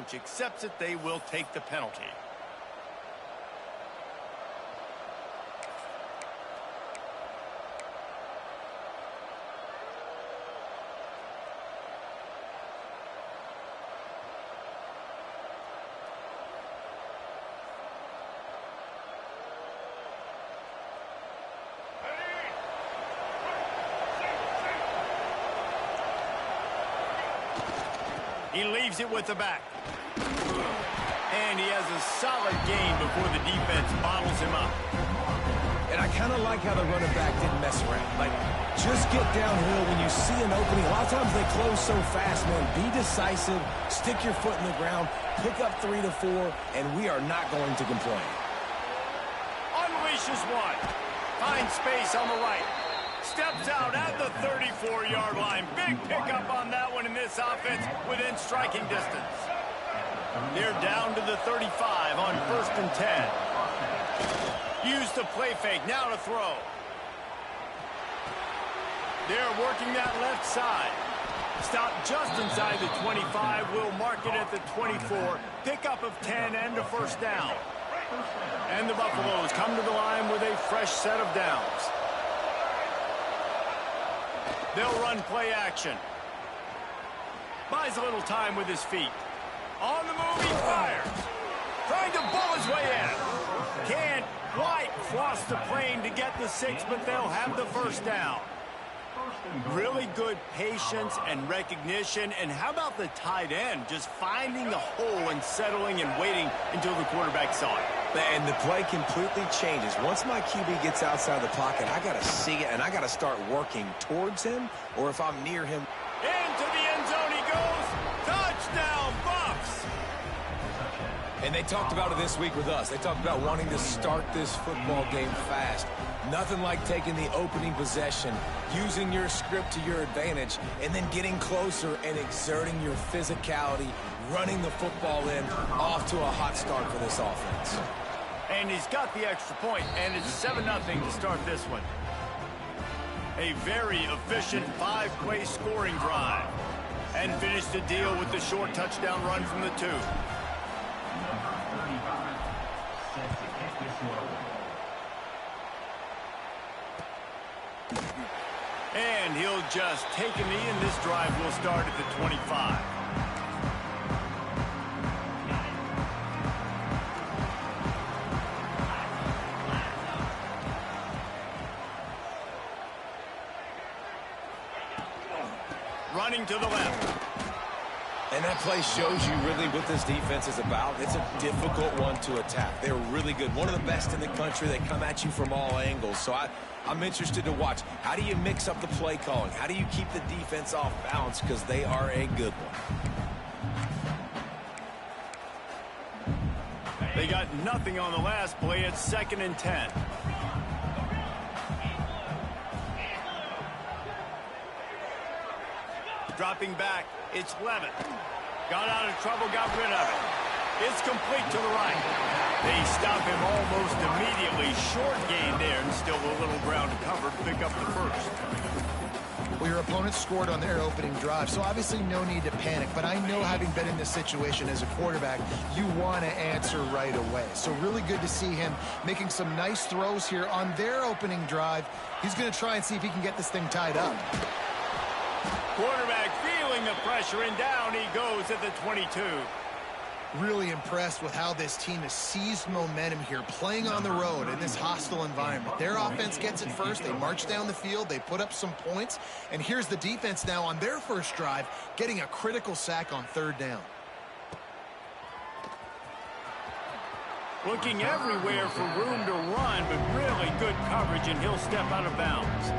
coach accepts it, they will take the penalty. He leaves it with the back. And he has a solid gain before the defense bottles him up. And I kind of like how the running back didn't mess around. Like, just get downhill when you see an opening. A lot of times they close so fast, man. Be decisive, stick your foot in the ground, pick up 3 to 4, and we are not going to complain. Unleashes one. Finds space on the right. Steps out at the 34-yard line. Big pickup on that one in this offense within striking distance. They're down to the 35 on 1st and 10. Use the play fake. Now to throw. They're working that left side. Stop just inside the 25. We'll mark it at the 24. Pickup of 10 and a first down. And the Buffaloes come to the line with a fresh set of downs. They'll run play action. Buys a little time with his feet. On the move, he fires. Trying to bull his way in. Can't quite cross the plane to get the 6, but they'll have the first down. Really good patience and recognition. And how about the tight end? Just finding the hole and settling and waiting until the quarterback saw it. And the play completely changes. Once my QB gets outside the pocket, I got to see it, and I got to start working towards him, or if I'm near him. Into the end zone he goes. Touchdown, Buffs! And they talked about it this week with us. They talked about wanting to start this football game fast. Nothing like taking the opening possession, using your script to your advantage, and then getting closer and exerting your physicality, running the football in, off to a hot start for this offense. And he's got the extra point, and it's 7-0 to start this one. A very efficient 5-play scoring drive. And finish the deal with the short touchdown run from the 2. And he'll just take a knee, and this drive will start at the 25. Running to the left. And that play shows you really what this defense is about. It's a difficult one to attack. They're really good. One of the best in the country. They come at you from all angles. So I'm interested to watch. How do you mix up the play calling? How do you keep the defense off balance? Because they are a good one. They got nothing on the last play. It's 2nd and 10. Dropping back, it's Levitt. Got out of trouble, got rid of it. It's complete to the right. They stop him almost immediately. Short gain there, and still a little ground to cover to pick up the first. Well, your opponent scored on their opening drive, so obviously no need to panic. But I know, having been in this situation as a quarterback, you want to answer right away. So really good to see him making some nice throws here on their opening drive. He's going to try and see if he can get this thing tied up. Quarterback feeling the pressure, and down he goes at the 22. Really impressed with how this team has seized momentum here, playing on the road in this hostile environment. Their offense gets it first. They march down the field. They put up some points. And here's the defense now on their first drive, getting a critical sack on 3rd down. Looking everywhere for room to run, but really good coverage, and he'll step out of bounds.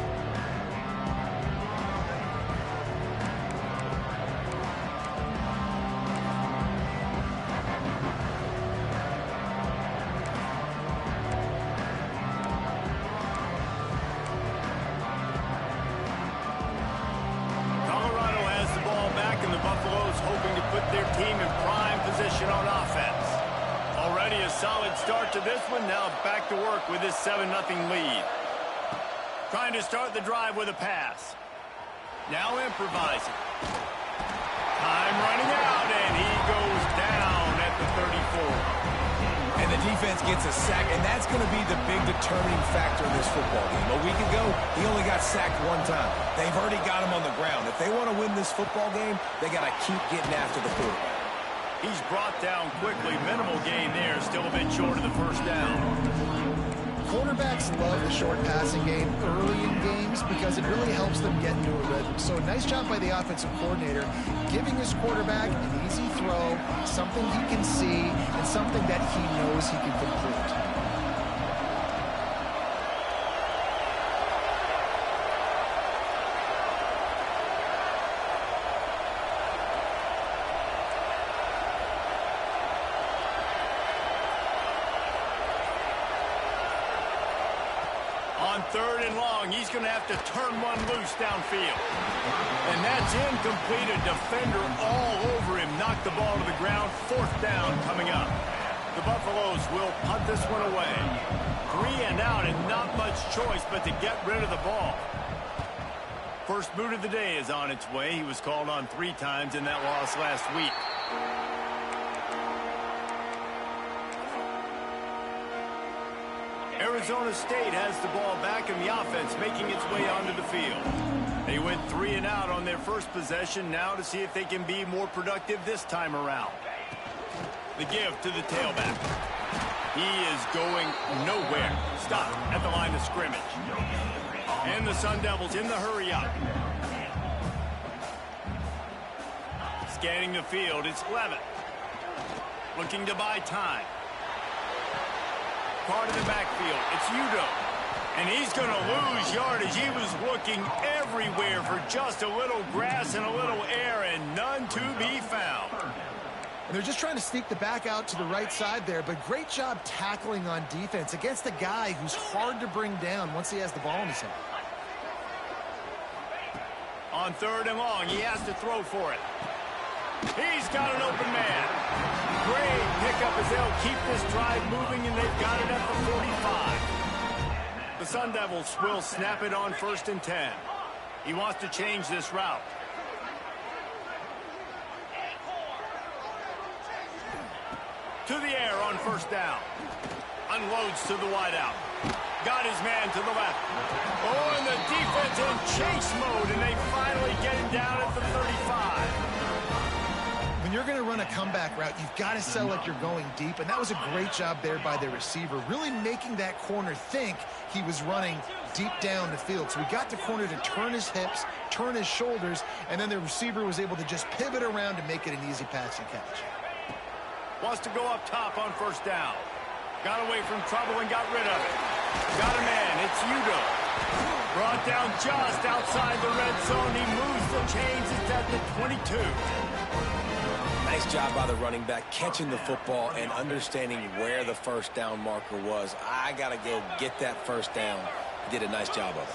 Solid start to this one. Now back to work with this 7-0 lead. Trying to start the drive with a pass. Now improvising. Time running out, and he goes down. gets a sack, and that's going to be the big determining factor in this football game. A week ago, he only got sacked one time. They've already got him on the ground. If they want to win this football game, they got to keep getting after the quarterback. He's brought down quickly. Minimal gain there. Still a bit short of the first down. Quarterbacks love the short passing game early in games because it really helps them get into a rhythm. So nice job by the offensive coordinator, giving his quarterback an easy throw, something he can see, and something that he knows he can complete. On 3rd and long, he's going to have to turn one loose downfield. And that's incomplete. A defender all over him. Knocked the ball to the ground. 4th down coming up. The Buffaloes will punt this one away. 3 and out, and not much choice but to get rid of the ball. First boot of the day is on its way. He was called on 3 times in that loss last week. Arizona State has the ball back in the offense, making its way onto the field. They went 3 and out on their first possession, now to see if they can be more productive this time around. The give to the tailback. He is going nowhere. Stop at the line of scrimmage. And the Sun Devils in the hurry up. Scanning the field, it's Levitt. Looking to buy time. Part of the backfield, it's Udo. And he's going to lose yardage. He was looking everywhere for just a little grass and a little air, and none to be found. And they're just trying to sneak the back out to the right side there, but great job tackling on defense against a guy who's hard to bring down once he has the ball in his hand. On 3rd and long, he has to throw for it. He's got an open man. Great pickup as they'll keep this drive moving, and they've got it at the 45. The Sun Devils will snap it on 1st and 10. He wants to change this route. To the air on 1st down. Unloads to the wideout. Got his man to the left. Oh, and the defense in chase mode, and they finally get him down at the 35. When you're going to run a comeback route, you've got to sell like you're going deep, and that was a great job there by the receiver, really making that corner think he was running deep down the field. So we got the corner to turn his hips, turn his shoulders, and then the receiver was able to just pivot around to make it an easy pass and catch. Wants to go up top on 1st down. Got away from trouble and got rid of it. Got a man, it's Udo. Brought down just outside the red zone. He moves the chains. It's at the 22. Nice job by the running back, catching the football and understanding where the 1st down marker was. I got to go get that 1st down. He did a nice job of it.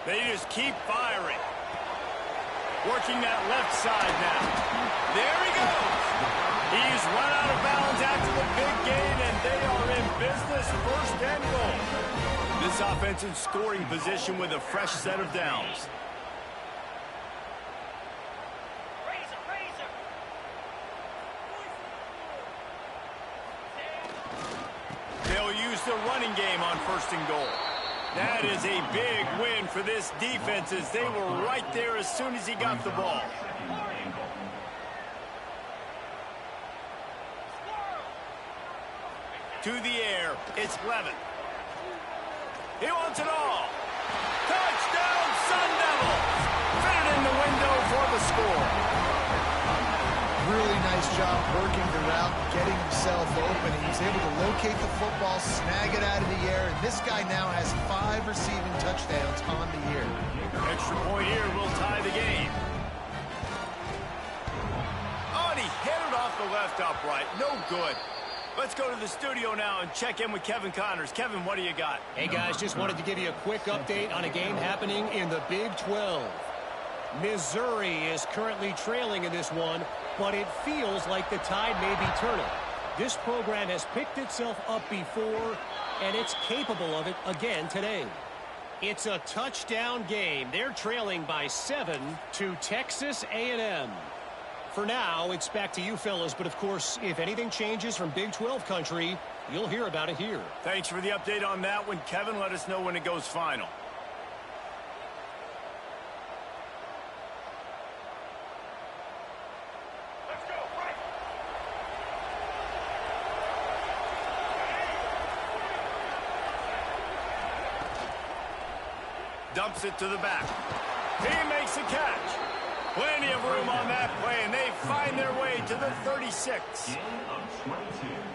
They just keep firing. Working that left side now. There he goes. He's run out of bounds after the big gain, and they are in business. 1st and goal. This offense in scoring position with a fresh set of downs. They'll use the running game on 1st and goal. That is a big win for this defense, as they were right there as soon as he got the ball. To the air, it's Levitt. He wants it all. Touchdown, Sun Devils! Fit it in the window for the score. Really nice job working the route, getting himself open. He was able to locate the football, snag it out of the air, and this guy now has 5 receiving touchdowns on the year. Extra point here will tie the game. Oh, and he hit it off the left upright. No good. Let's go to the studio now and check in with Kevin Connors. Kevin, what do you got? Hey, guys, just wanted to give you a quick update on a game happening in the Big 12. Missouri is currently trailing in this one, but it feels like the tide may be turning. This program has picked itself up before, and it's capable of it again today. It's a touchdown game. They're trailing by 7 to Texas A&M. For now, it's back to you fellas, but of course, if anything changes from Big 12 country, you'll hear about it here. Thanks for the update on that one, Kevin. Let us know when it goes final. Dumps it to the back. He makes a catch. Plenty of room on that play, and they find their way to the 36.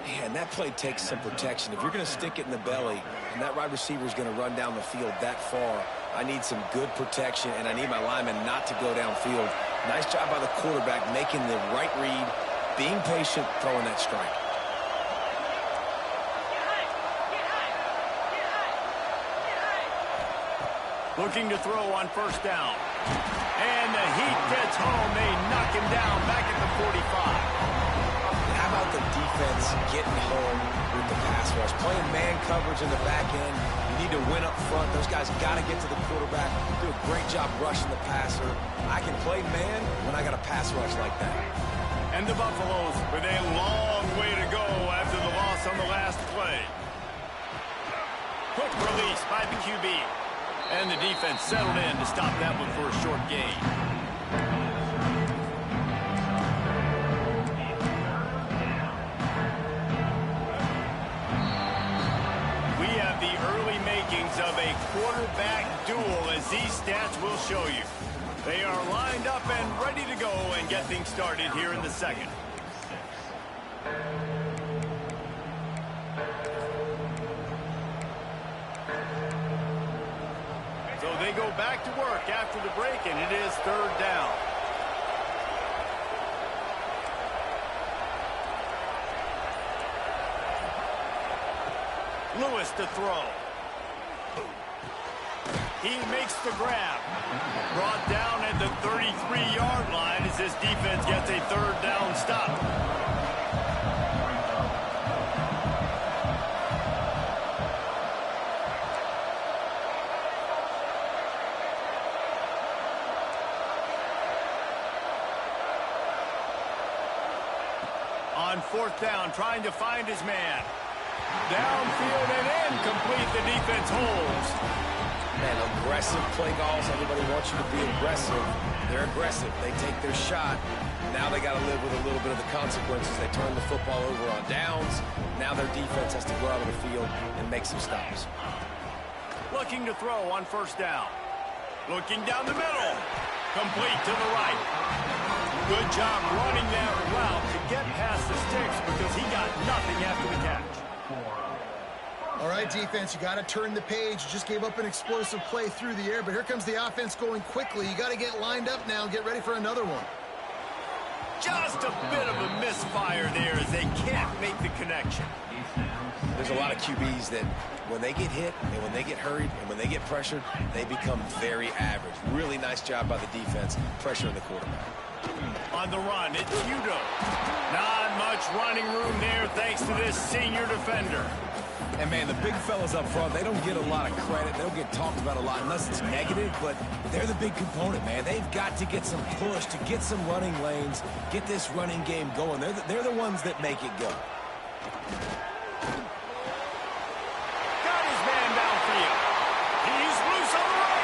Man, that play takes some protection. If you're going to stick it in the belly and that wide receiver is going to run down the field that far, I need some good protection, and I need my lineman not to go downfield. Nice job by the quarterback making the right read, being patient, throwing that strike. Looking to throw on first down. And the heat gets home. They knock him down back at the 45. How about the defense getting home with the pass rush? Playing man coverage in the back end. You need to win up front. Those guys got to get to the quarterback. Do a great job rushing the passer. I can play man when I got a pass rush like that. And the Buffaloes with a long way to go after the loss on the last play. Quick release by the QB. And the defense settled in to stop that one for a short gain. We have the early makings of a quarterback duel, as these stats will show you. They are lined up and ready to go and get things started here in the second. So they go back to work after the break, and it is third down. Lewis to throw. He makes the grab. Brought down at the 33-yard line as this defense gets a third down stop. On fourth down, trying to find his man. Downfield and incomplete. The defense holds. Man, aggressive play calls. Everybody wants you to be aggressive. They're aggressive. They take their shot. Now they got to live with a little bit of the consequences. They turn the football over on downs. Now their defense has to go out on the field and make some stops. Looking to throw on first down. Looking down the middle. Complete to the right. Good job running that route to get past the sticks because he got nothing after the catch. All right, defense, you got to turn the page. You just gave up an explosive play through the air, but here comes the offense going quickly. You got to get lined up now and get ready for another one. Just a bit of a misfire there as they can't make the connection. There's a lot of QBs that when they get hit and when they get hurried and when they get pressured, they become very average. Really nice job by the defense pressuring the quarterback. On the run, it's Udo. Not much running room there thanks to this senior defender. And, man, the big fellas up front, they don't get a lot of credit. They don't get talked about a lot unless it's negative, but they're the big component, man. They've got to get some push, to get some running lanes, get this running game going. They're the ones that make it go. Got his man downfield. He's loose on the right.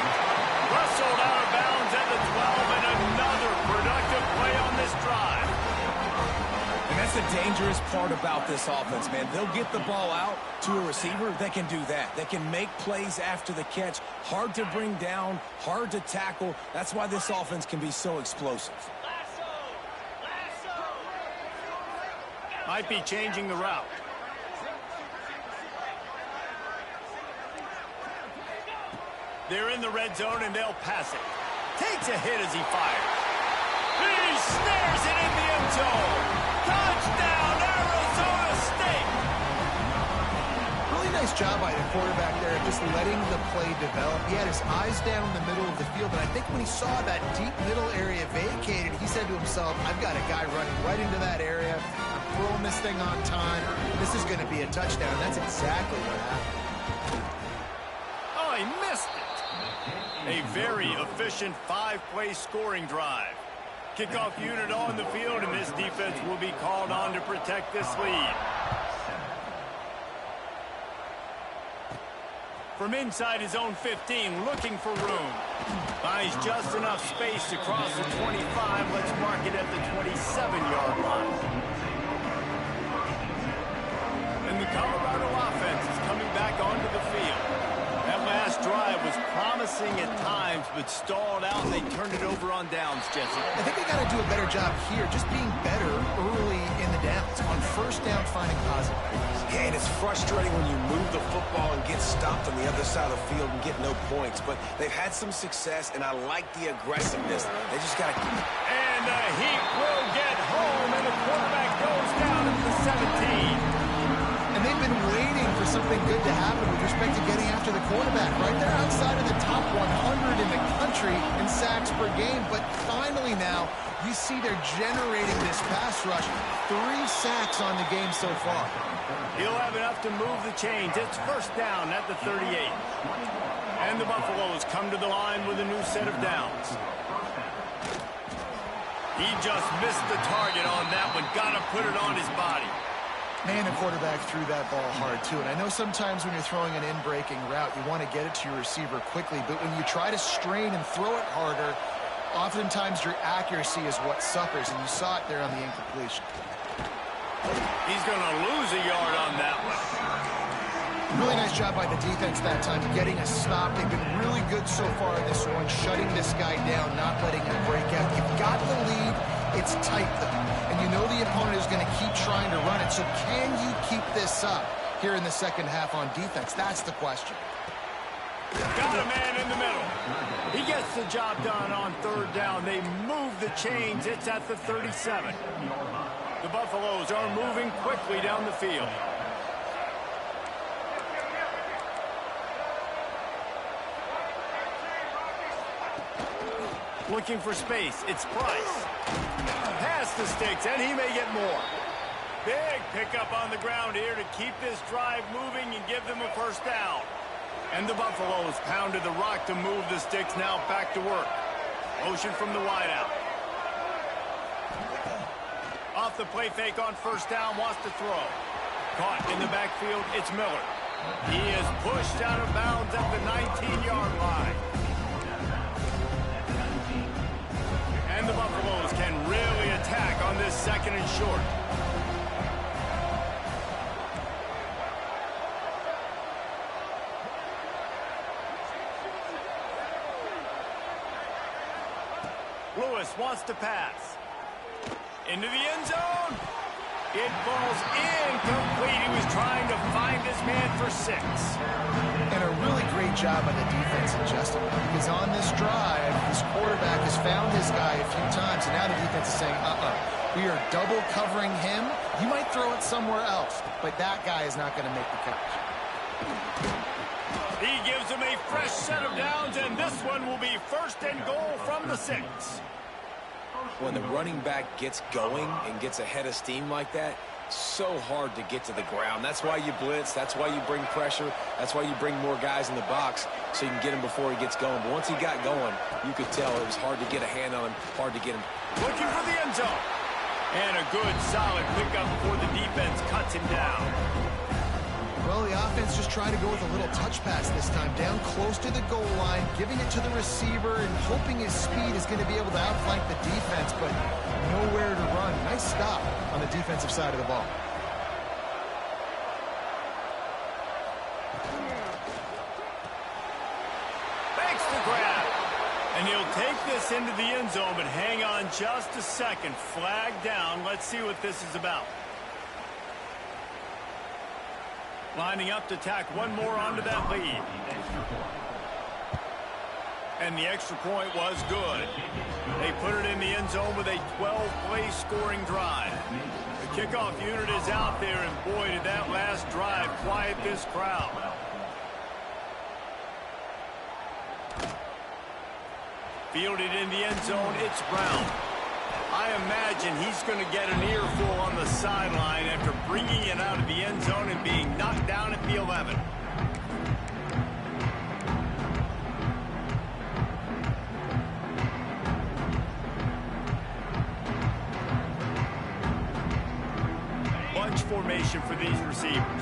Wrestled out of bounds at the 12, and another productive play on this drive. And that's the dangerous part about this offense, man. They'll get the ball out to a receiver that can do that. They can make plays after the catch. Hard to bring down, hard to tackle. That's why this offense can be so explosive. Might be changing the route. They're in the red zone, and they'll pass it. Takes a hit as he fires. He snares it in the end zone. Touchdown, Arizona State! Really nice job by the quarterback there, just letting the play develop. He had his eyes down the middle of the field, and I think when he saw that deep middle area vacated, he said to himself, I've got a guy running right into that area. I'm throwing this thing on time. This is going to be a touchdown. That's exactly what happened. Oh, he missed it. A very efficient 5-play scoring drive. Kickoff unit on the field, and this defense will be called on to protect this lead. From inside his own 15, looking for room. Finds just enough space to cross the 25. Let's mark it at the 27-yard line. And the Colorado offense is coming back onto the field. That last drive was promising at times, but stalled out, and they turned it over on downs, Jesse. I think they got to do a better job here, just being better early in the downs. On first down, finding positive. Yeah, and it's frustrating when you move the football and get stopped on the other side of the field and get no points. But they've had some success, and I like the aggressiveness. They just got to keep it. And the Heat will get home, and the quarterback goes down at the 17. And they've been waiting for something good to happen with respect to getting after the quarterback, right? They're outside of the top 100 in the country in sacks per game. But finally now, you see they're generating this pass rush. 3 sacks on the game so far. He'll have enough to move the chains. It's first down at the 38. And the Buffaloes come to the line with a new set of downs. He just missed the target on that one. Got to put it on his body. Man, the quarterback threw that ball hard, too. And I know sometimes when you're throwing an in-breaking route, you want to get it to your receiver quickly. But when you try to strain and throw it harder, oftentimes your accuracy is what suffers. And you saw it there on the incompletion. He's going to lose a yard on that one. Really nice job by the defense that time, getting a stop. They've been really good so far in this one, shutting this guy down, not letting him break out. You've got the lead. It's tight, though. And you know the opponent is going to keep trying to run it. So can you keep this up here in the second half on defense? That's the question. Got a man in the middle. He gets the job done on third down. They move the chains. It's at the 37. The Buffaloes are moving quickly down the field. Looking for space. It's Price. Past the sticks, and he may get more. Big pickup on the ground here to keep this drive moving and give them a first down. And the Buffaloes pounded the rock to move the sticks. Now back to work. Motion from the wideout. Off the play fake on first down, wants to throw. Caught in the backfield, it's Miller. He is pushed out of bounds at the 19-yard line. And the Buffaloes can really attack on this second and short. Lewis wants to pass. Into the end zone. It falls incomplete. He was trying to find his man for 6. And a really great job by the defense adjusting. Because on this drive, this quarterback has found his guy a few times, and now the defense is saying, we are double covering him. You might throw it somewhere else, but that guy is not going to make the catch. He gives him a fresh set of downs, and this one will be first and goal from the 6. When the running back gets going and gets ahead of steam like that, so hard to get to the ground. That's why you blitz. That's why you bring pressure. That's why you bring more guys in the box so you can get him before he gets going. But once he got going, you could tell it was hard to get a hand on him, hard to get him. Looking for the end zone. And a good, solid pickup before the defense cuts him down. Well, the offense just tried to go with a little touch pass this time, down close to the goal line, giving it to the receiver and hoping his speed is going to be able to outflank the defense, but nowhere to run. Nice stop on the defensive side of the ball. Makes the grab. And he'll take this into the end zone, but hang on just a second. Flag down. Let's see what this is about. Lining up to tack one more onto that lead. And the extra point was good. They put it in the end zone with a 12-play scoring drive. The kickoff unit is out there, and boy, did that last drive quiet this crowd. Fielded in the end zone, it's Brown. I imagine he's going to get an earful on the sideline after bringing it out of the end zone and being knocked down at the 11. bunch formation for these receivers.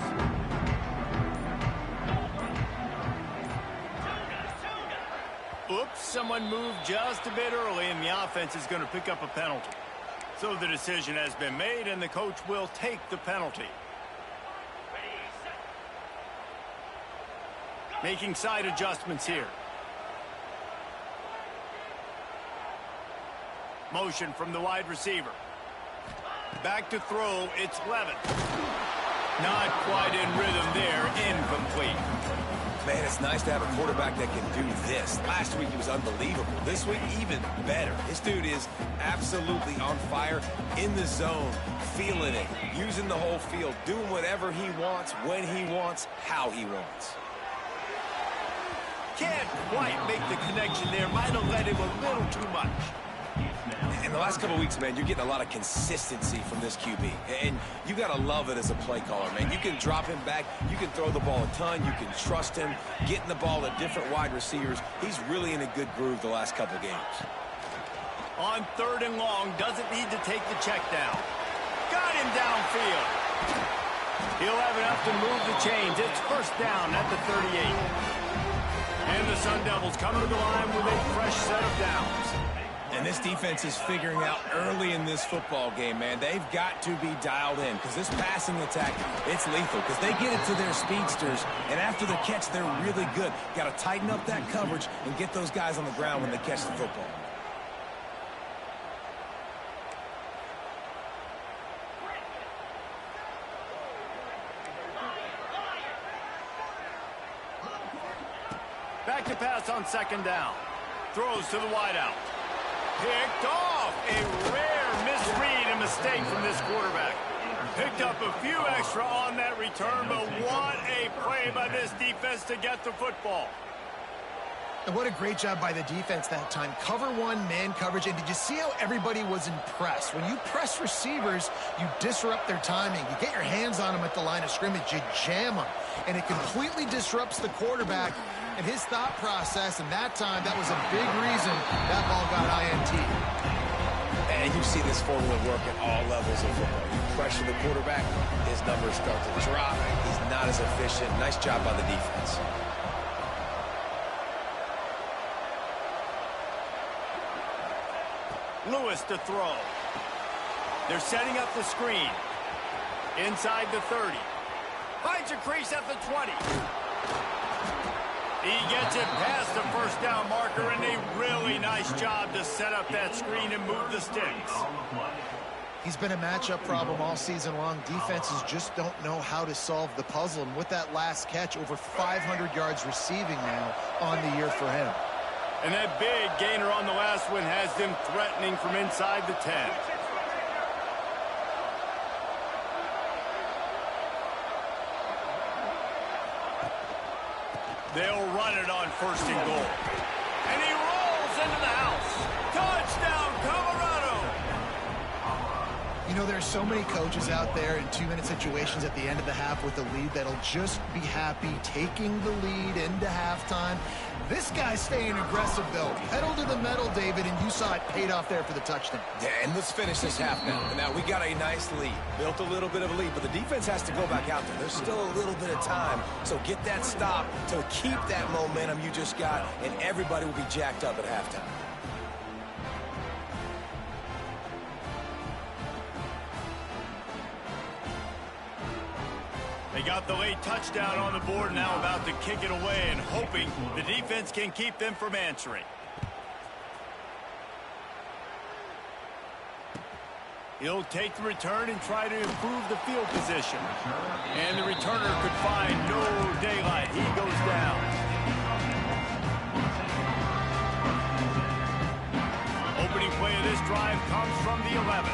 Oops, someone moved just a bit early, and the offense is going to pick up a penalty. So the decision has been made, and the coach will take the penalty. Making side adjustments here. Motion from the wide receiver. Back to throw, it's Levin. Not quite in rhythm there, incomplete. Man, it's nice to have a quarterback that can do this. Last week he was unbelievable. This week, even better. This dude is absolutely on fire, in the zone, feeling it, using the whole field, doing whatever he wants, when he wants, how he wants. Can't quite make the connection there. Might have led him a little too much. In the last couple of weeks, man, you're getting a lot of consistency from this QB. And you got to love it as a play caller, man. You can drop him back. You can throw the ball a ton. You can trust him, getting the ball to different wide receivers. He's really in a good groove the last couple games. On 3rd and long, doesn't need to take the check down. Got him downfield. He'll have enough to move the chains. It's 1st down at the 38. And the Sun Devils come to the line with a fresh set of downs. And this defense is figuring out early in this football game, man. They've got to be dialed in because this passing attack, it's lethal because they get it to their speedsters, and after the catch, they're really good. Got to tighten up that coverage and get those guys on the ground when they catch the football. Back to pass on 2nd down. Throws to the wideout. Picked off. A rare misread and mistake from this quarterback. Picked up a few extra on that return, but what a play by this defense to get the football. And what a great job by the defense that time. Cover 1, man coverage. And did you see how everybody was impressed? When you press receivers, you disrupt their timing. You get your hands on them at the line of scrimmage. You jam them. And it completely disrupts the quarterback and his thought process. And that time, that was a big reason that ball got INT. And you see this formula work at all levels of football. You pressure the quarterback, his numbers start to drop. He's not as efficient. Nice job by the defense. Lewis to throw. They're setting up the screen. Inside the 30. Finds a crease at the 20. He gets it past the 1st down marker, and a really nice job to set up that screen and move the sticks. He's been a matchup problem all season long. Defenses just don't know how to solve the puzzle. And with that last catch, over 500 yards receiving now on the year for him. And that big gainer on the last one has them threatening from inside the 10. They'll run it on 1st and goal. And he rolls into the house. Touchdown, Colorado! You know, there are so many coaches out there in 2-minute situations at the end of the half with the lead that'll just be happy taking the lead into halftime. This guy's staying aggressive, though. Pedal to the metal, David, and you saw it paid off there for the touchdown. Yeah, and let's finish this half now. Now, we got a nice lead. Built a little bit of a lead, but the defense has to go back out there. There's still a little bit of time. So get that stop to keep that momentum you just got, and everybody will be jacked up at halftime. They got the late touchdown on the board, now about to kick it away and hoping the defense can keep them from answering. He'll take the return and try to improve the field position. And the returner could find no daylight. He goes down. Opening play of this drive comes from the 11.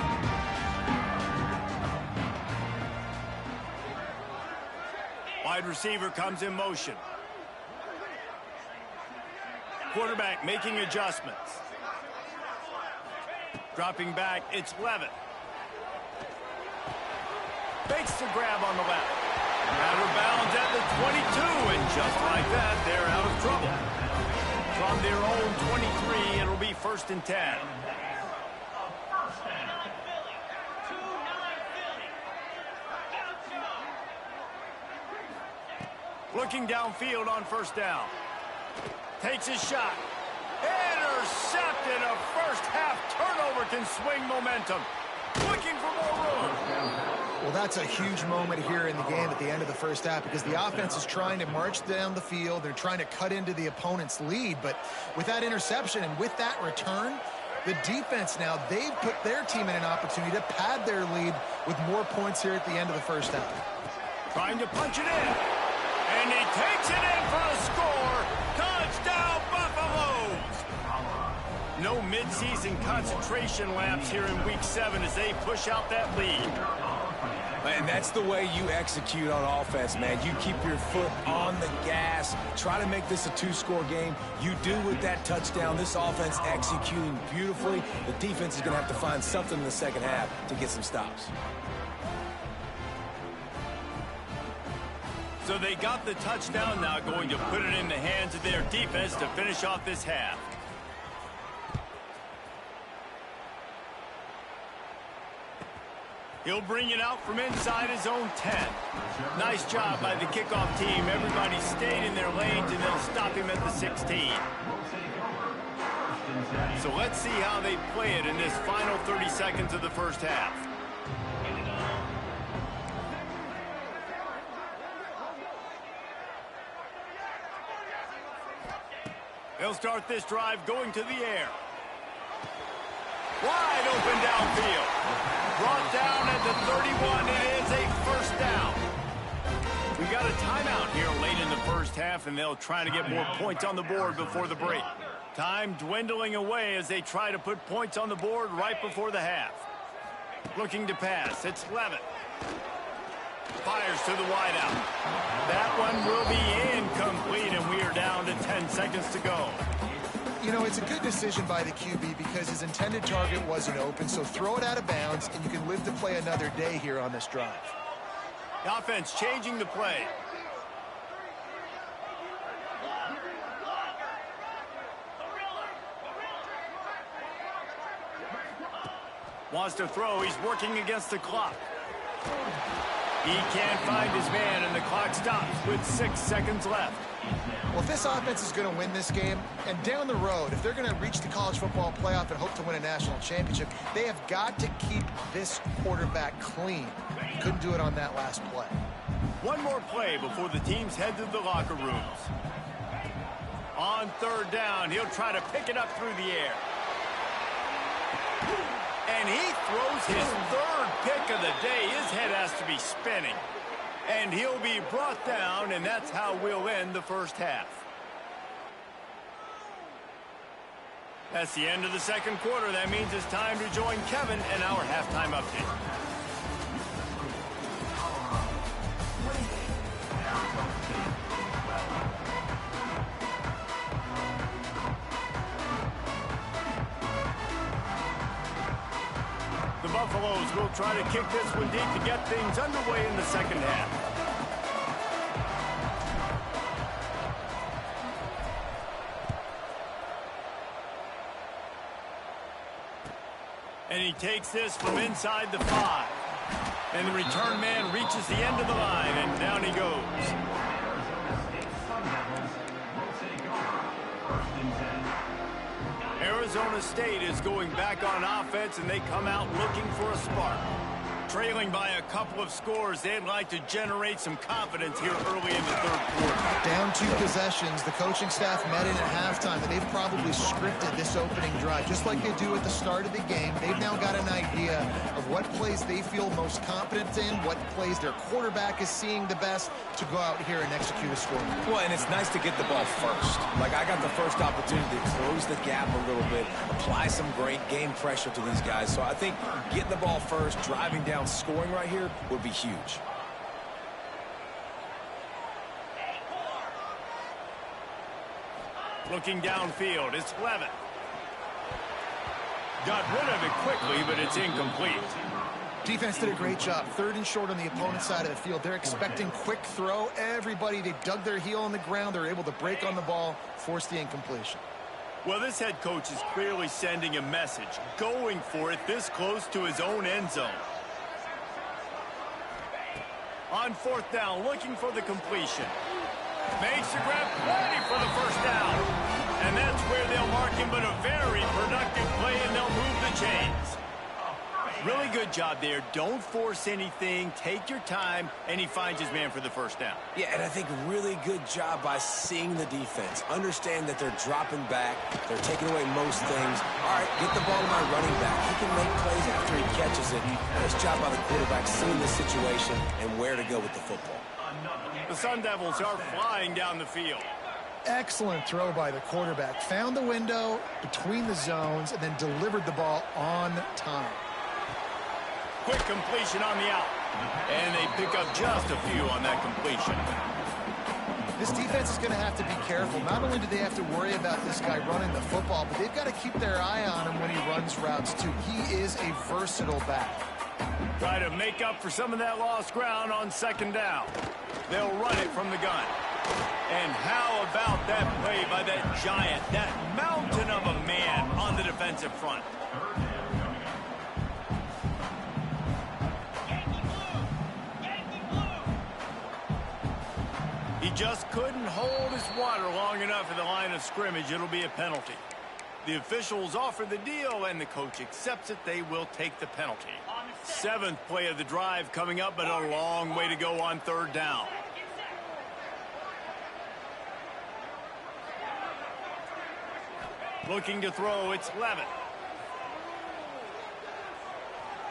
Wide receiver comes in motion. Quarterback making adjustments. Dropping back, it's Levin. Fakes the grab on the left. Out of bounds at the 22, and just like that, they're out of trouble. From their own 23, it'll be 1st and 10. Looking downfield on first down. Takes his shot. Intercepted. A first-half turnover can swing momentum. Looking for more room. Well, that's a huge moment here in the game at the end of the first half because the offense is trying to march down the field. They're trying to cut into the opponent's lead. But with that interception and with that return, the defense now, they've put their team in an opportunity to pad their lead with more points here at the end of the first half. Trying to punch it in. And he takes it in for a score. Touchdown, Buffaloes! No mid-season concentration laps here in Week 7 as they push out that lead. And that's the way you execute on offense, man. You keep your foot on the gas. Try to make this a two-score game. You do with that touchdown. This offense executing beautifully. The defense is going to have to find something in the second half to get some stops. So they got the touchdown, now going to put it in the hands of their defense to finish off this half. He'll bring it out from inside his own 10. Nice job by the kickoff team. Everybody stayed in their lanes, and they'll stop him at the 16. So let's see how they play it in this final 30 seconds of the first half. They'll start this drive going to the air. Wide open downfield. Brought down at the 31. It is a first down. We got a timeout here late in the first half, and they'll try to get more points on the board before the break. Time dwindling away as they try to put points on the board right before the half. Looking to pass. It's Levitt. Fires to the wideout. That one will be incomplete, and we are down to 10 seconds to go. You know, it's a good decision by the QB because his intended target wasn't open, so throw it out of bounds, and you can live to play another day here on this drive. The offense changing the play. Wants to throw. He's working against the clock. He can't find his man, and the clock stops with 6 seconds left. Well, if this offense is going to win this game, and down the road, if they're going to reach the college football playoff and hope to win a national championship, they have got to keep this quarterback clean. Couldn't do it on that last play. One more play before the teams head to the locker rooms. On third down, he'll try to pick it up through the air. And he throws his third pick of the day. His head has to be spinning. And he'll be brought down, and that's how we'll end the first half. That's the end of the second quarter. That means it's time to join Kevin in our halftime update. The Buffaloes will try to kick this one deep to get things underway in the second half. And he takes this from inside the 5. And the return man reaches the end of the line, and down he goes. Arizona State is going back on offense, and they come out looking for a spark. Trailing by a couple of scores, they'd like to generate some confidence here early in the third quarter. Down 2 possessions, the coaching staff met in at halftime, and they've probably scripted this opening drive, just like they do at the start of the game. They've now got an idea of what plays they feel most confident in, what plays their quarterback is seeing the best to go out here and execute a score. Well, and it's nice to get the ball first. Like, I got the first opportunity to close the gap a little bit, apply some great game pressure to these guys. So I think getting the ball first, driving down, scoring right here would be huge. Looking downfield, it's Levitt. Got rid of it quickly, but it's incomplete. Defense did a great job. 3rd and short on the opponent's side of the field. They're expecting quick throw. Everybody, they dug their heel on the ground. They're able to break on the ball, force the incompletion. Well, this head coach is clearly sending a message, going for it this close to his own end zone. On 4th down, looking for the completion. Makes the grab plenty for the first down. And that's where they'll mark him, but a very productive play, and they'll move the chains. Really good job there. Don't force anything. Take your time, and he finds his man for the first down. Yeah, and I think really good job by seeing the defense. Understand that they're dropping back. They're taking away most things. All right, get the ball to my running back. He can make plays after he catches it. Nice job by the quarterback seeing the situation and where to go with the football. The Sun Devils are flying down the field. Excellent throw by the quarterback. Found the window between the zones and then delivered the ball on time. Quick completion on the out. And they pick up just a few on that completion. This defense is going to have to be careful. Not only do they have to worry about this guy running the football, but they've got to keep their eye on him when he runs routes too. He is a versatile back. Try to make up for some of that lost ground on second down. They'll run it from the gun. And how about that play by that giant, that mountain of a man on the defensive front? He just couldn't hold his water long enough at the line of scrimmage. It'll be a penalty. The officials offer the deal, and the coach accepts it. They will take the penalty. Seventh play of the drive coming up, but a long way to go on third down. Looking to throw, it's Levitt.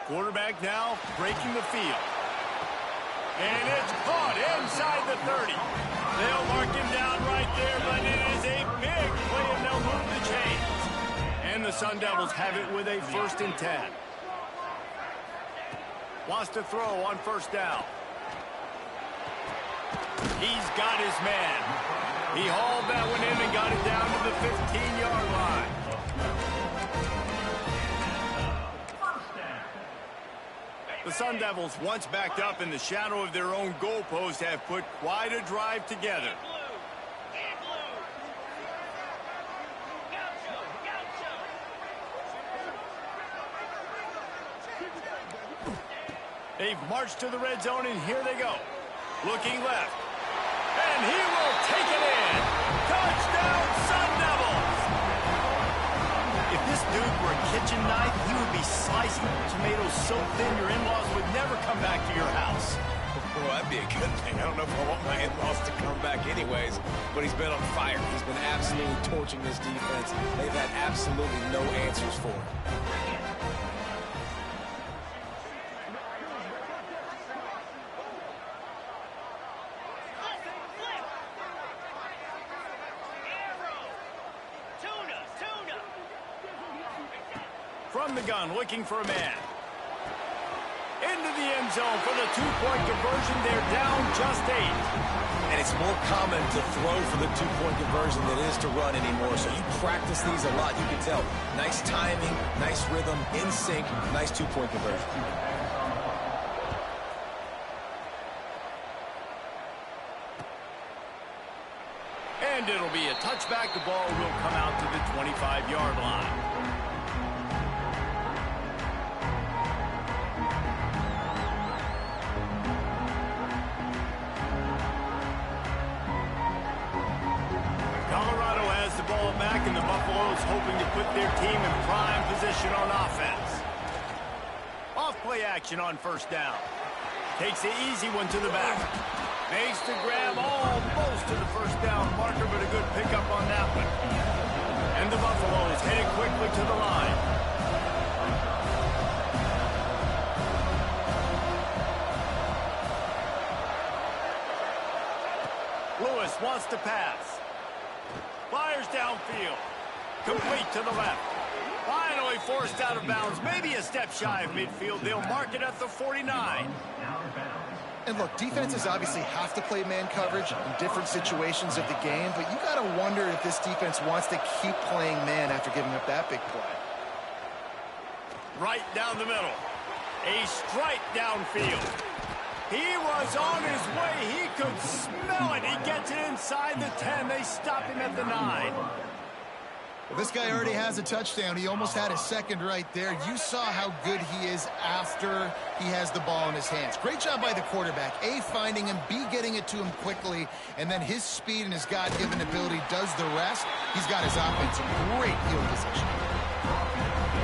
Quarterback now breaking the field. And it's caught inside the 30. They'll mark him down right there, but it is a big play, and they'll move the chains. And the Sun Devils have it with a 1st and 10. Wants to throw on first down. He's got his man. He hauled that one in and got it down to the 15-yard line. The Sun Devils, once backed up in the shadow of their own goalpost, have put quite a drive together. They've marched to the red zone, and here they go. Looking left. And he will take it in. Touchdown, Sun Devils! If this dude were a kitchen knife, he would be slicing tomatoes so thin your in-laws would never come back to your house. Well, that'd be a good thing. I don't know if I want my in-laws to come back anyways, but he's been on fire. He's been absolutely torching this defense. They've had absolutely no answers for him. From the gun, looking for a man. Into the end zone for the two-point conversion. They're down just 8. And it's more common to throw for the two-point conversion than it is to run anymore. So you practice these a lot, you can tell. Nice timing, nice rhythm, in sync, nice two-point conversion. And it'll be a touchback. The ball will come out to the 25-yard line. Colorado has the ball back, and the Buffaloes hoping to put their team in prime position on offense. Off play action on first down. Takes the easy one to the back. Makes the grab almost to the first down marker, but a good pickup on that one. And the Buffaloes headed quickly to the line. Lewis wants to pass. Fires downfield. Complete to the left. Finally forced out of bounds. Maybe a step shy of midfield. They'll mark it at the 49. And look, defenses obviously have to play man coverage in different situations of the game, but you got to wonder if this defense wants to keep playing man after giving up that big play. Right down the middle. A strike downfield. He was on his way. He could smell it. He gets it inside the 10. They stop him at the 9. Well, this guy already has a touchdown. He almost had a second right there. You saw how good he is after he has the ball in his hands. Great job by the quarterback. A, finding him, B, getting it to him quickly, and then his speed and his God-given ability does the rest. He's got his offense in great field position.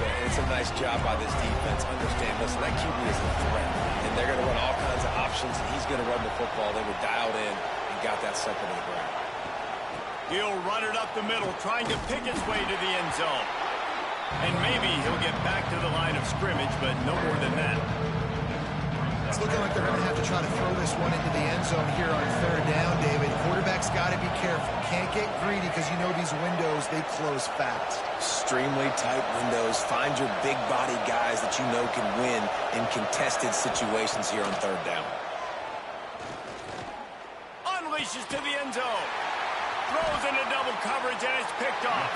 Yeah, it's a nice job by this defense. Understand, listen, that QB is a threat, and they're going to run all kinds of options, and he's going to run the football. They were dialed in and got that sucker to the ground. He'll run it up the middle, trying to pick his way to the end zone. And maybe he'll get back to the line of scrimmage, but no more than that. It's looking like they're going to have to try to throw this one into the end zone here on third down, David. Quarterback's got to be careful. Can't get greedy because you know these windows, they close fast. Extremely tight windows. Find your big body guys that you know can win in contested situations here on third down. Unleashes to the end zone. Throws into double coverage, and it's picked off.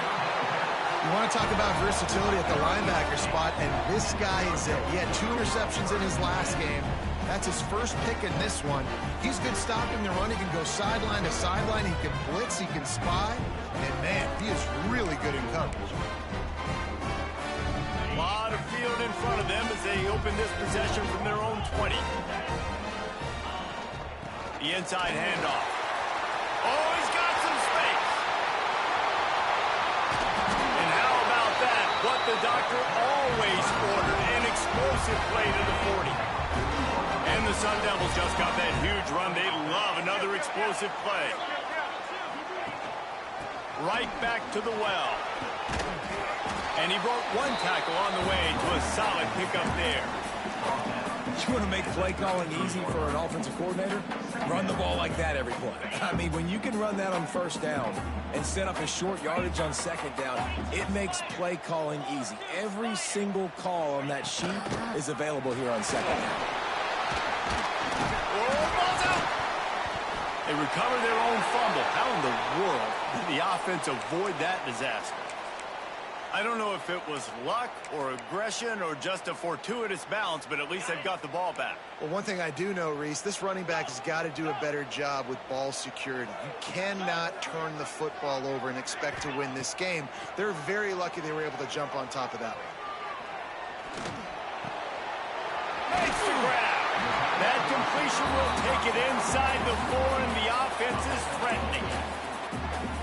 You want to talk about versatility at the linebacker spot, and this guy is it. He had 2 interceptions in his last game. That's his first pick in this one. He's good stopping the run. He can go sideline to sideline. He can blitz. He can spy. And, man, he is really good in coverage. A lot of field in front of them as they open this possession from their own 20. The inside handoff. Oh, he's got some space. And how about that? What the doctor always ordered, an explosive play to the 40. And the Sun Devils just got that huge run. They love another explosive play. Right back to the well. And he brought 1 tackle on the way to a solid pickup there. You want to make play calling easy for an offensive coordinator? Run the ball like that every play. I mean, when you can run that on first down and set up a short yardage on second down, it makes play calling easy. Every single call on that sheet is available here on second down. Oh, ball's out! They recover their own fumble. How in the world did the offense avoid that disaster? I don't know if it was luck or aggression or just a fortuitous bounce, but at least they've got the ball back. Well, one thing I do know, Reese, this running back has got to do a better job with ball security. You cannot turn the football over and expect to win this game. They're very lucky they were able to jump on top of that one. Makes the grab. That completion will take it inside the 4, and the offense is threatening.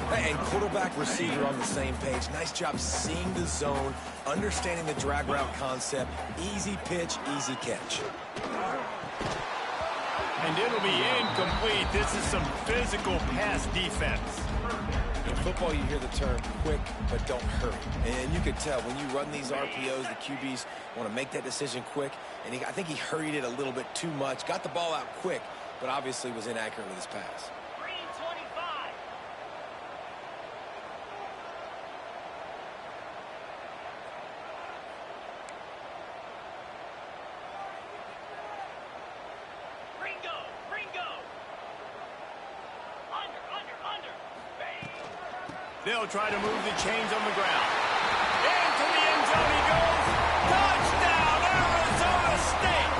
And quarterback receiver on the same page. Nice job seeing the zone, understanding the drag route concept. Easy pitch, easy catch. And it'll be incomplete. This is some physical pass defense. In football, you hear the term quick, but don't hurry. And you can tell when you run these RPOs, the QBs want to make that decision quick. And I think he hurried it a little bit too much. Got the ball out quick, but obviously was inaccurate with his pass. They'll try to move the chains on the ground. Into the end zone he goes. Touchdown, Arizona State!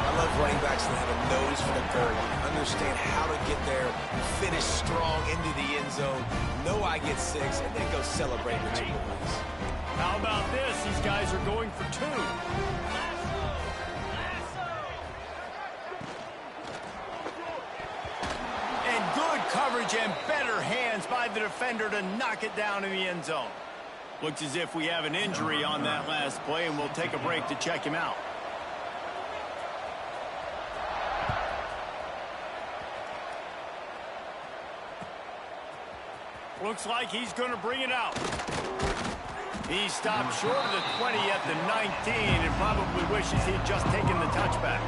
I love running backs that have a nose for the goal. Understand how to get there, finish strong into the end zone. Know I get 6, and then go celebrate with your boys. How about this? These guys are going for 2. Coverage and better hands by the defender to knock it down in the end zone. Looks as if we have an injury on that last play, and we'll take a break to check him out. Looks like he's going to bring it out. He stopped short of the 20 at the 19 and probably wishes he'd just taken the touchback.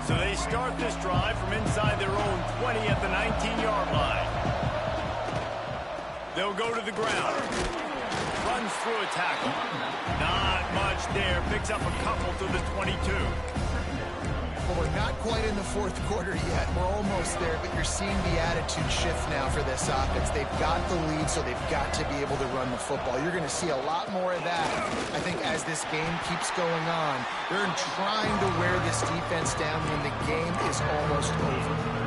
So they start this drive from inside their own 20 at the 19-yard line. They'll go to the ground. Runs through a tackle. Not much there. Picks up a couple to the 22. Well, we're not quite in the fourth quarter yet. We're almost there, but you're seeing the attitude shift now for this offense. They've got the lead, so they've got to be able to run the football. You're going to see a lot more of that, I think, as this game keeps going on. They're trying to wear this defense down when the game is almost over.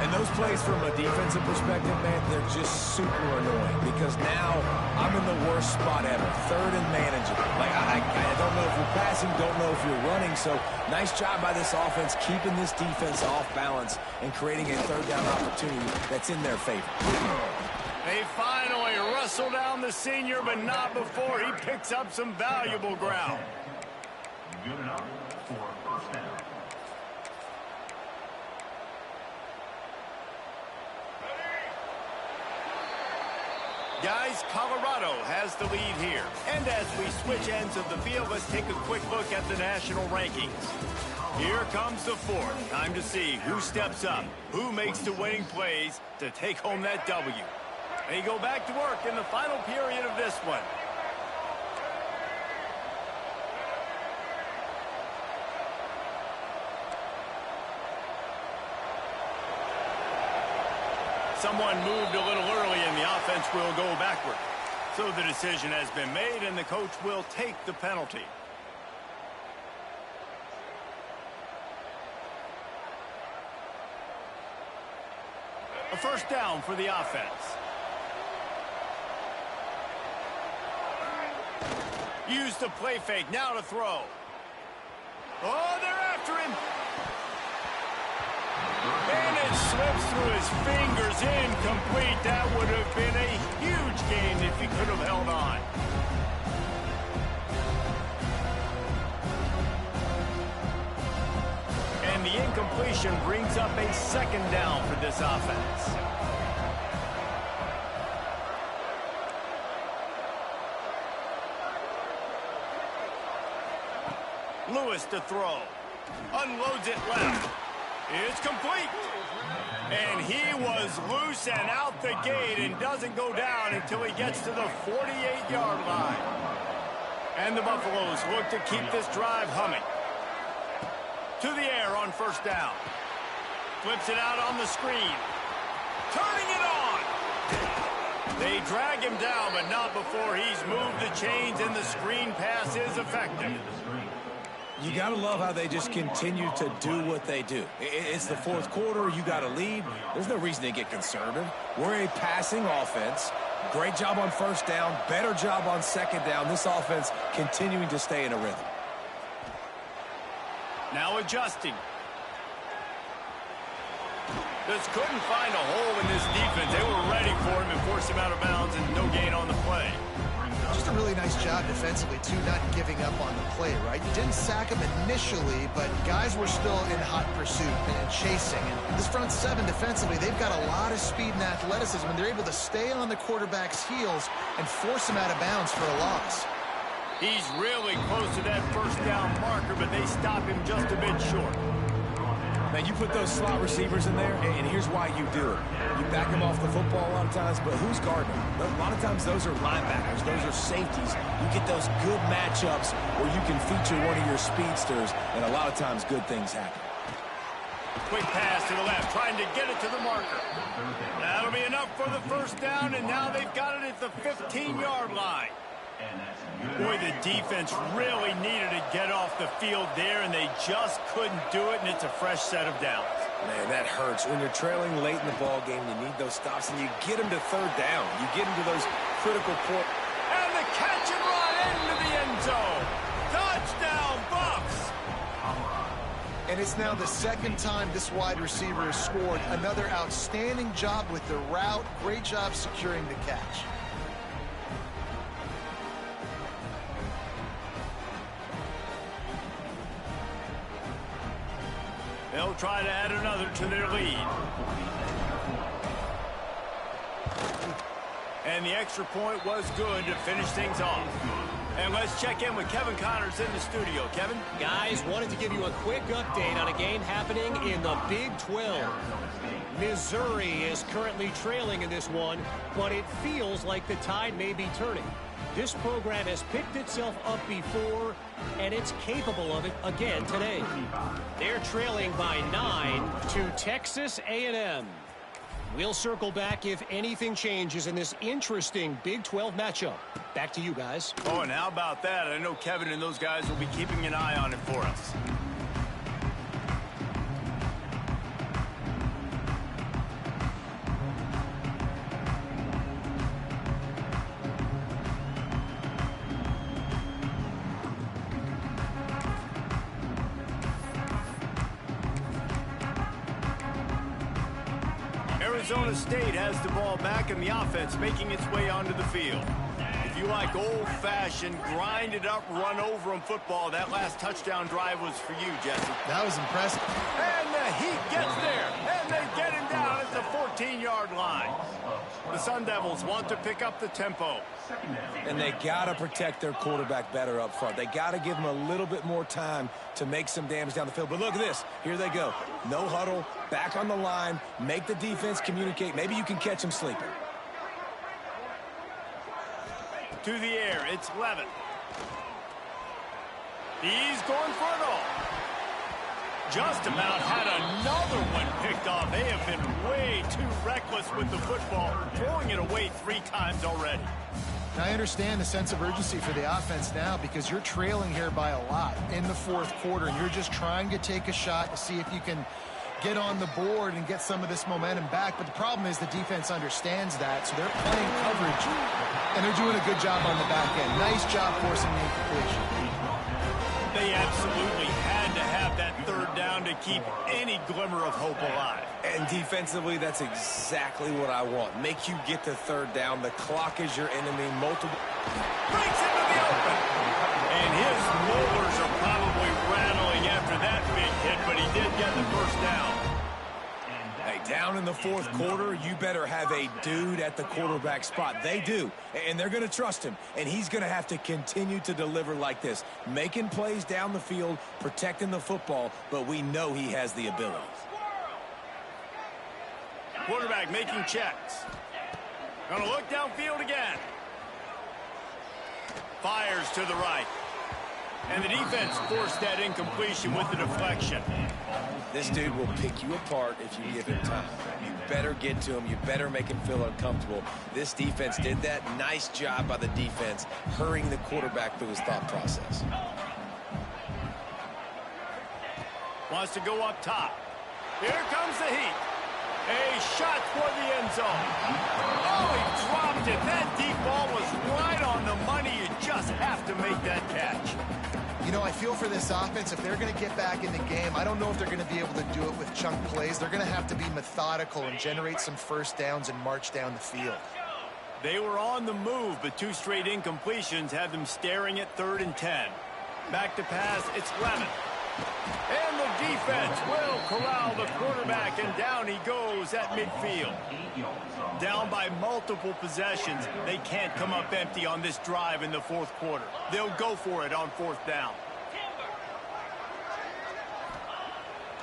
And those plays from a defensive perspective, man, they're just super annoying because now I'm in the worst spot ever. Third and manageable. Like, I don't know if you're passing, don't know if you're running. So nice job by this offense keeping this defense off balance and creating a third down opportunity that's in their favor. They finally wrestle down the senior, but not before he picks up some valuable ground. Good enough for first down. Guys, Colorado has the lead here. And as we switch ends of the field, let's take a quick look at the national rankings. Here comes the fourth. Time to see who steps up, who makes the winning plays to take home that W. They go back to work in the final period of this one. Someone moved a little early and the offense will go backward. So the decision has been made and the coach will take the penalty. A first down for the offense. Use the play fake, now to throw. Oh, they're after him. And it slips through his fingers, incomplete. That would have been a huge gain if he could have held on. And the incompletion brings up a second down for this offense. Lewis to throw. Unloads it left. It's complete. And he was loose and out the gate and doesn't go down until he gets to the 48-yard line. And the Buffaloes look to keep this drive humming. To the air on first down. Flips it out on the screen. Turning it on. They drag him down, but not before he's moved the chains and the screen pass is effective. You got to love how they just continue to do what they do. It's the fourth quarter. You got to lead. There's no reason to get conservative. We're a passing offense. Great job on first down. Better job on second down. This offense continuing to stay in a rhythm. Now adjusting. Just couldn't find a hole in this defense. They were ready for him and forced him out of bounds and no gain on the play. Just a really nice job defensively, too, not giving up on the play, right? You didn't sack him initially, but guys were still in hot pursuit and chasing. And this front seven defensively, they've got a lot of speed and athleticism, and they're able to stay on the quarterback's heels and force him out of bounds for a loss. He's really close to that first down marker, but they stop him just a bit short. Man, you put those slot receivers in there, and here's why you do it. You back them off the football a lot of times, but who's guarding them? A lot of times those are linebackers. Those are safeties. You get those good matchups where you can feature one of your speedsters, and a lot of times good things happen. Quick pass to the left, trying to get it to the marker. That'll be enough for the first down, and now they've got it at the 15-yard line. Boy, the defense really needed to get off the field there, and they just couldn't do it, and it's a fresh set of downs. Man, that hurts. When you're trailing late in the ball game, you need those stops, and you get them to third down. You get them to those critical points. And the catch and run into the end zone. Touchdown, Buffs! And it's now the second time this wide receiver has scored. Another outstanding job with the route. Great job securing the catch. They'll try to add another to their lead. And the extra point was good to finish things off. And let's check in with Kevin Connors in the studio. Kevin? Guys, wanted to give you a quick update on a game happening in the Big 12. Missouri is currently trailing in this one, but it feels like the tide may be turning. This program has picked itself up before, and it's capable of it again today. They're trailing by 9 to Texas A&M. We'll circle back if anything changes in this interesting Big 12 matchup. Back to you guys. Oh, and how about that? I know Kevin and those guys will be keeping an eye on it for us. Arizona State has the ball back in the offense, making its way onto the field. If you like old-fashioned, grind-it-up, run-over-'em football, that last touchdown drive was for you, Jesse. That was impressive. And the Heat gets there, and they get him down at the 14-yard line. The Sun Devils want to pick up the tempo. And they got to protect their quarterback better up front. They got to give him a little bit more time to make some damage down the field. But look at this. Here they go. No huddle, back on the line, make the defense communicate. Maybe you can catch him sleeping. To the air, it's Levin. He's going for it all. Just about had another one picked off. They have been way too reckless with the football, throwing it away 3 times already. Now, I understand the sense of urgency for the offense now because you're trailing here by a lot in the fourth quarter, and you're just trying to take a shot to see if you can get on the board and get some of this momentum back. But the problem is the defense understands that, so they're playing coverage, and they're doing a good job on the back end. Nice job forcing the incompletion. They absolutely had to have that third down to keep any glimmer of hope alive. And defensively, that's exactly what I want. Make you get the third down. The clock is your enemy. Multiple. Breaks into the open. And his molars are probably rattling after that big hit, but he did get the first down. Hey, down in the fourth quarter, you better have a dude at the quarterback spot. They do, and they're going to trust him, and he's going to have to continue to deliver like this, making plays down the field, protecting the football, but we know he has the ability. Quarterback making checks. Gonna look downfield again. Fires to the right. And the defense forced that incompletion with the deflection. This dude will pick you apart if you give him time. You better get to him. You better make him feel uncomfortable. This defense did that. Nice job by the defense, hurrying the quarterback through his thought process. Wants to go up top. Here comes the Heat. A shot toward the end zone. Oh, he dropped it. That deep ball was right on the money. You just have to make that catch. You know, I feel for this offense, if they're going to get back in the game, I don't know if they're going to be able to do it with chunk plays. They're going to have to be methodical and generate some first downs and march down the field. They were on the move, but 2 straight incompletions had them staring at 3rd and 10. Back to pass, it's Levin. And the defense will corral the quarterback, and down he goes at midfield. Down by multiple possessions. They can't come up empty on this drive in the fourth quarter. They'll go for it on 4th down.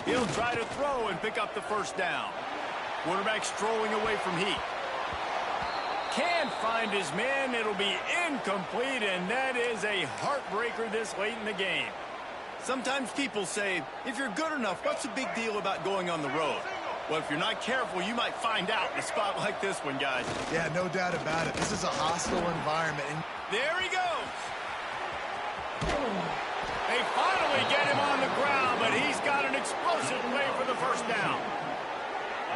He'll try to throw and pick up the first down. Quarterback strolling away from Heat. Can't find his man. It'll be incomplete, and that is a heartbreaker this late in the game. Sometimes people say, if you're good enough, what's the big deal about going on the road? Well, if you're not careful, you might find out in a spot like this one, guys. Yeah, no doubt about it. This is a hostile environment. And there he goes. They finally get him on the ground, but he's got an explosive play for the first down.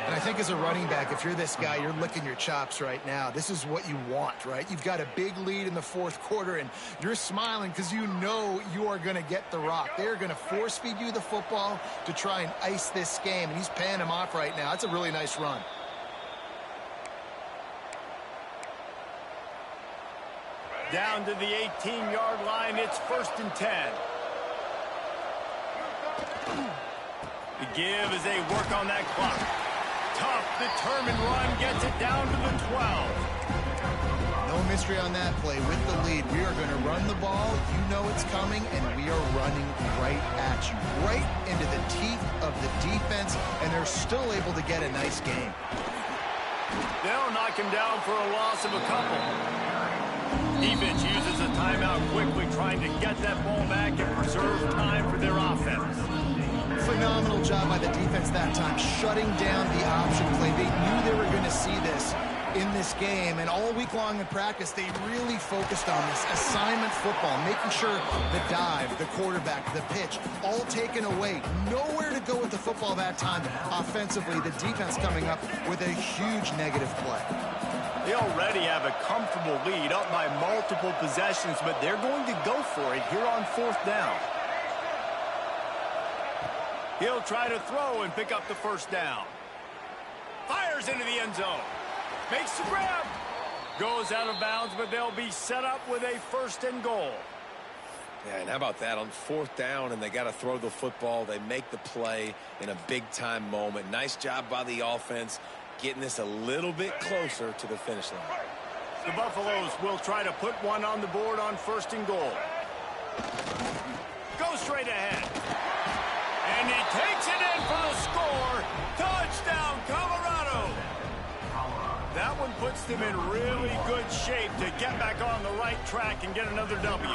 And I think as a running back, if you're this guy, you're licking your chops right now. This is what you want, right? You've got a big lead in the fourth quarter, and you're smiling because you know you are going to get the rock. They're going to force-feed you the football to try and ice this game, and he's paying him off right now. That's a really nice run. Down to the 18-yard line, it's 1st and 10. The give as they work on that clock. Tough, determined run gets it down to the 12. No chemistry on that play with the lead. We are going to run the ball. You know it's coming, and we are running right at you, right into the teeth of the defense, and they're still able to get a nice game. They'll knock him down for a loss of a couple. Defense uses a timeout quickly, trying to get that ball back and preserve time for their offense. Phenomenal job by the defense that time, shutting down the option play. They knew they were going to see this in this game, and all week long in practice, they really focused on this assignment football, making sure the dive, the quarterback, the pitch, all taken away. Nowhere to go with the football that time offensively. The defense coming up with a huge negative play. They already have a comfortable lead, up by multiple possessions, but they're going to go for it here on 4th down. He'll try to throw and pick up the first down. Fires into the end zone. Makes the grab. Goes out of bounds, but they'll be set up with a 1st and goal. Yeah, and how about that on 4th down, and they got to throw the football. They make the play in a big-time moment. Nice job by the offense, getting this a little bit closer to the finish line. The Buffaloes will try to put one on the board on 1st and goal. Go straight ahead. And he takes it in for the score. Touchdown, Colorado. That one puts them in really good shape to get back on the right track and get another W.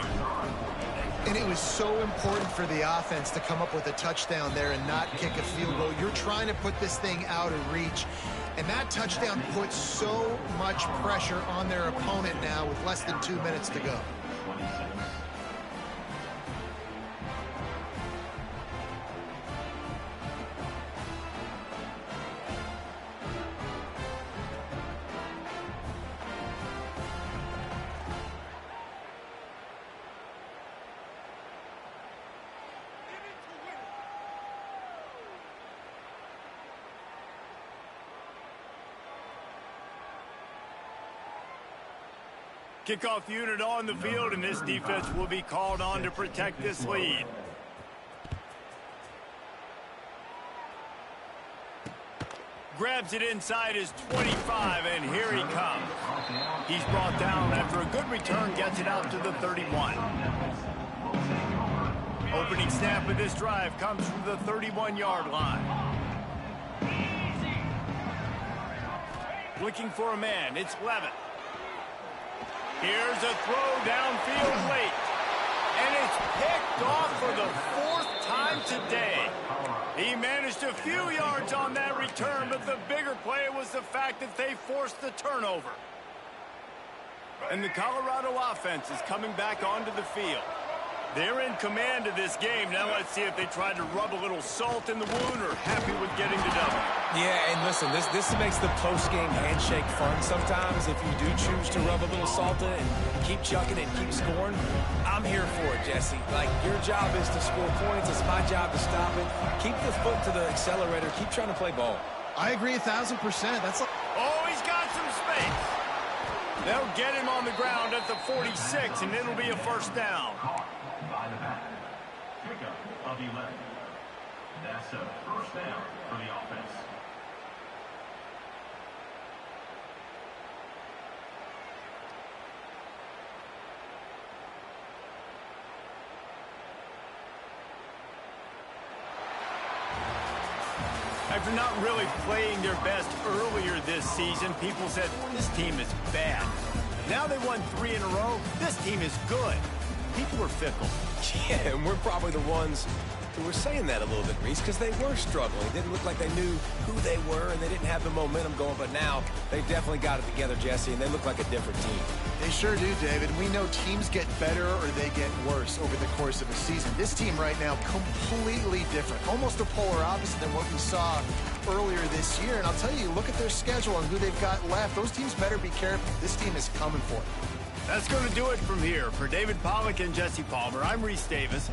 And it was so important for the offense to come up with a touchdown there and not kick a field goal. You're trying to put this thing out of reach, and that touchdown puts so much pressure on their opponent now with less than 2 minutes to go. Kickoff unit on the field, and this defense will be called on to protect this lead. Grabs it inside his 25, and here he comes. He's brought down after a good return, gets it out to the 31. Opening snap of this drive comes from the 31-yard line. Looking for a man, it's Levitt. Here's a throw downfield late. And it's picked off for the 4th time today. He managed a few yards on that return, but the bigger play was the fact that they forced the turnover. And the Colorado offense is coming back onto the field. They're in command of this game. Now let's see if they tried to rub a little salt in the wound or happy with getting the W. Yeah, and listen, this makes the post-game handshake fun sometimes if you do choose to rub a little salt in and keep chucking it and keep scoring. I'm here for it, Jesse. Like, your job is to score points. It's my job to stop it. Keep the foot to the accelerator. Keep trying to play ball. I agree 1,000%. That's like... Oh, he's got some space. They'll get him on the ground at the 46, and it'll be a 1st down. By the back. Pickup of 11. That's a 1st down for the offense. After not really playing their best earlier this season, people said, this team is bad. Now they won 3 in a row. This team is good. People are fickle. Yeah, and we're probably the ones who were saying that a little bit, Reese, because they were struggling. It didn't look like they knew who they were, and they didn't have the momentum going. But now they definitely got it together, Jesse, and they look like a different team. They sure do, David. We know teams get better or they get worse over the course of a season. This team right now, completely different. Almost a polar opposite than what we saw earlier this year. And I'll tell you, look at their schedule and who they've got left. Those teams better be careful. This team is coming for it. That's going to do it from here. For David Pollack and Jesse Palmer, I'm Reese Davis.